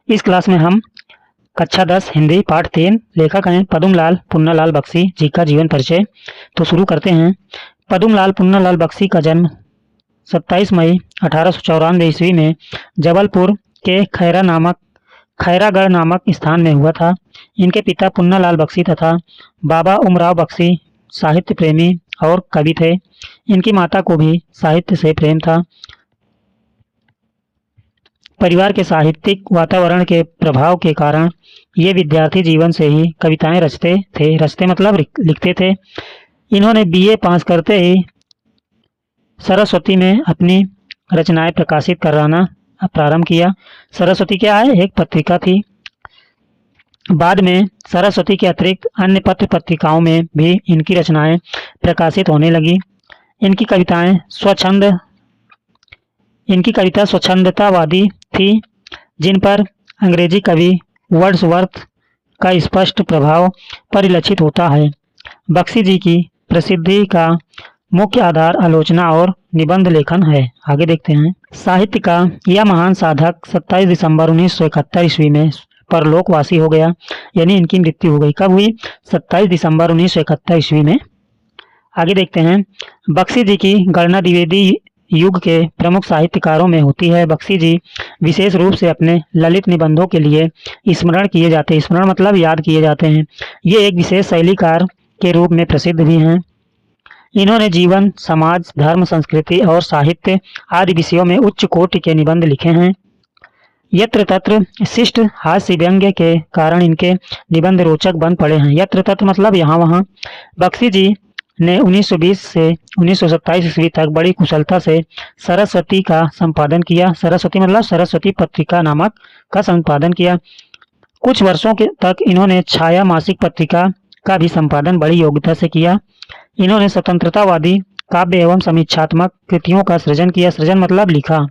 इस क्लास में हम कक्षा 10 हिंदी पाठ 3 लेखक हैं पद्मलाल पुन्नालाल बख्शी जी का जीवन परिचय। तो शुरू करते हैं। पद्मलाल पुन्नालाल बख्शी का जन्म 27 मई 1894 ईस्वी में जबलपुर के खैरागढ़ नामक स्थान में हुआ था। इनके पिता पुन्नालाल बख्शी तथा बाबा उमराव बख्शी साहित्य प्रेमी और कवि थे। इनकी माता को भी साहित्य से प्रेम था। परिवार के साहित्यिक वातावरण के प्रभाव के कारण ये विद्यार्थी जीवन से ही कविताएं रचते मतलब लिखते थे। इन्होंने बीए पास करते ही सरस्वती में अपनी रचनाएं प्रकाशित कराना प्रारंभ किया। सरस्वती क्या है? एक पत्रिका थी। बाद में सरस्वती के अतिरिक्त अन्य पत्र पत्रिकाओं में भी इनकी रचनाएं प्रकाशित होने लगी। इनकी कविता स्वच्छंदतावादी थी, जिन पर अंग्रेजी कवि वर्ड्सवर्थ का स्पष्ट प्रभाव परिलक्षित होता है। बख्शी जी की प्रसिद्धि का मुख्य आधार आलोचना और निबंध लेखन है। आगे देखते हैं। साहित्य का यह महान साधक 27 दिसंबर 1971 ईस्वी में परलोकवासी हो गया, यानी इनकी मृत्यु हो गई। कब हुई? 27 दिसंबर 1971 ईस्वी में। आगे देखते हैं। बख्शी जी की गणना द्विवेदी युग के प्रमुख साहित्यकारों में होती है। बख्शी जी विशेष रूप से अपने ललित निबंधों के लिए स्मरण किए जाते हैं। स्मरण मतलब याद किए जाते हैं। ये एक विशेष शैलीकार के रूप में प्रसिद्ध भी हैं। इन्होंने जीवन, समाज, धर्म, संस्कृति और साहित्य आदि विषयों में उच्च कोटि के निबंध लिखे हैं। यत्र तत्र शिष्ट हास्य व्यंग्य के कारण इनके निबंध रोचक बन पड़े हैं। यत्र तत्र मतलब यहाँ वहाँ। बख्शी जी ने 1920 से 1927 ईस्वी तक बड़ी कुशलता से सरस्वती का संपादन किया। सरस्वती मतलब सरस्वती पत्रिका नामक का संपादन किया। कुछ वर्षों के तक इन्होंने छाया मासिक पत्रिका का भी संपादन बड़ी योग्यता से किया। इन्होंने स्वतंत्रतावादी काव्य एवं समीक्षात्मक कृतियों का सृजन किया। सृजन मतलब लिखा।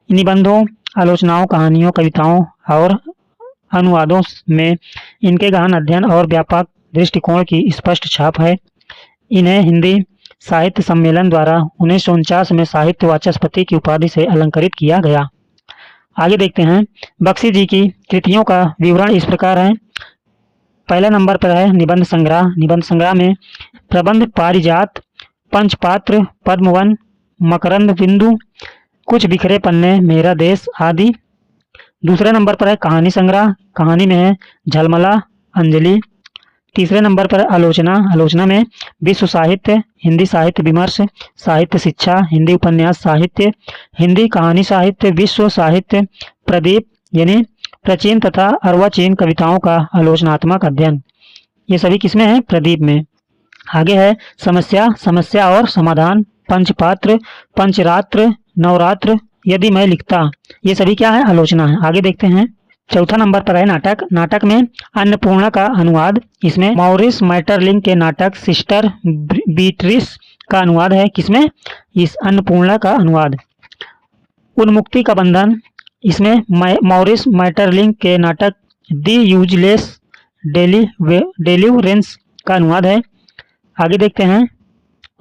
निबंधों, आलोचनाओं, कहानियों, कविताओं और अनुवादों में इनके गहन अध्ययन और व्यापक दृष्टिकोण की स्पष्ट छाप है। इन्हें हिंदी साहित्य सम्मेलन द्वारा 1949 में साहित्य वाचस्पति की उपाधि से अलंकृत किया गया। आगे देखते हैं। बख्शी जी की कृतियों का विवरण इस प्रकार है। पहला नंबर पर है निबंध संग्रह। निबंध संग्रह में प्रबंध पारिजात, पंचपात्र, पद्मवन, मकरंद बिंदु, कुछ बिखरे पन्ने, मेरा देश आदि। दूसरे नंबर पर है कहानी संग्रह। कहानी में है झलमला, अंजलि। तीसरे नंबर पर आलोचना। आलोचना में विश्व साहित्य, हिंदी साहित्य विमर्श, साहित्य शिक्षा, हिंदी उपन्यास साहित्य, हिंदी कहानी साहित्य, विश्व साहित्य, प्रदीप यानी प्राचीन तथा अर्वाचीन कविताओं का आलोचनात्मक अध्ययन। ये सभी किसमें है? प्रदीप में। आगे है समस्या और समाधान, पंचपात्र, पंचरात्र, नवरात्र, यदि मैं लिखता। ये सभी क्या है? आलोचना है। आगे देखते हैं। चौथा नंबर पर है नाटक। नाटक में अन्नपूर्णा का अनुवाद। इसमें मॉरिस मैटरलिंग के नाटक सिस्टर बीट्रिस का अनुवाद है। किसमें? इस अन्नपूर्णा का अनुवाद। उन्मुक्ति का बंधन। इसमें मॉरिस मैटरलिंग के नाटक दी यूजलेस डेलिवरेंस का अनुवाद है। आगे देखते हैं।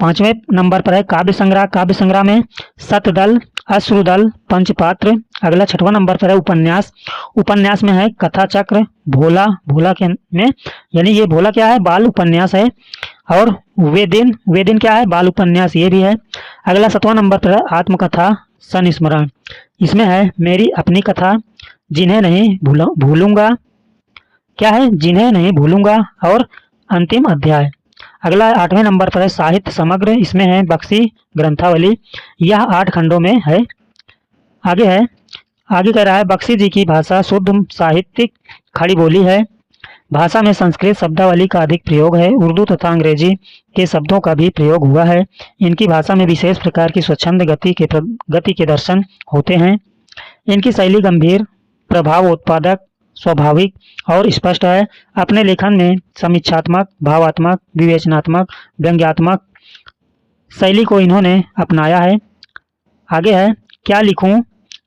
पांचवें नंबर पर है काव्य संग्रह। काव्य संग्रह में सतदल, अश्रुदल, पंचपात्र। अगला छठवां नंबर पर है उपन्यास। उपन्यास में है कथा चक्र, भोला के में यानी ये भोला क्या है? बाल उपन्यास है। और वे दिन क्या है? बाल उपन्यास ये भी है। अगला 7वां नंबर पर है आत्मकथा संस्मरण। इसमें है मेरी अपनी कथा, जिन्हें नहीं भूलूंगा। क्या है? जिन्हें नहीं भूलूंगा और अंतिम अध्याय। अगला 8वें नंबर पर है साहित्य समग्र। इसमें है बख्शी ग्रंथावली। यह 8 खंडों में है। आगे कह रहा है बख्शी जी की भाषा शुद्ध साहित्यिक खड़ी बोली है। भाषा में संस्कृत शब्दावली का अधिक प्रयोग है। उर्दू तथा अंग्रेजी के शब्दों का भी प्रयोग हुआ है। इनकी भाषा में विशेष प्रकार की स्वच्छंद गति के दर्शन होते हैं। इनकी शैली गंभीर, प्रभावोत्पादक, स्वाभाविक और स्पष्ट है। अपने लेखन में समीक्षात्मक, भावात्मक, विवेचनात्मक, व्यंग्यात्मक शैली को इन्होंने अपनाया है। आगे है क्या लिखूं,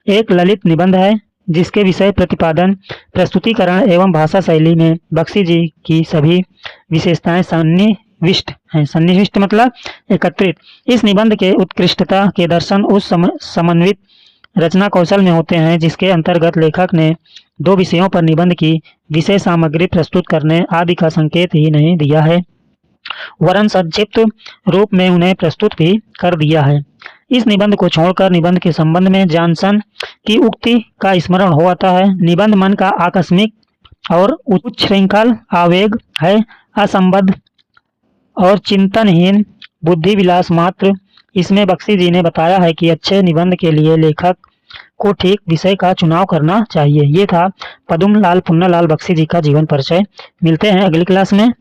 एक ललित निबंध है जिसके विषय प्रतिपादन, प्रस्तुतिकरण एवं भाषा शैली में बख्शी जी की सभी विशेषताएं सन्निविष्ट हैं। सन्निविष्ट मतलब एकत्रित। इस निबंध के उत्कृष्टता के दर्शन उस समन्वित रचना कौशल में होते हैं जिसके अंतर्गत लेखक ने दो विषयों पर निबंध की विषय सामग्री प्रस्तुत करने आदि का संकेत ही नहीं दिया है, वरन संक्षिप्त रूप में उन्हें प्रस्तुत भी कर दिया है। इस निबंध को छोड़कर निबंध के संबंध में जॉनसन की उक्ति का स्मरण हो आता है, निबंध मन का आकस्मिक और उच्छृंखल आवेग है, असंबद्ध और चिंतनहीन बुद्धि विलास मात्र। इसमें बख्शी जी ने बताया है कि अच्छे निबंध के लिए लेखक को ठीक विषय का चुनाव करना चाहिए। ये था पद्मलाल पुन्नालाल बख्शी जी का जीवन परिचय। मिलते हैं अगली क्लास में।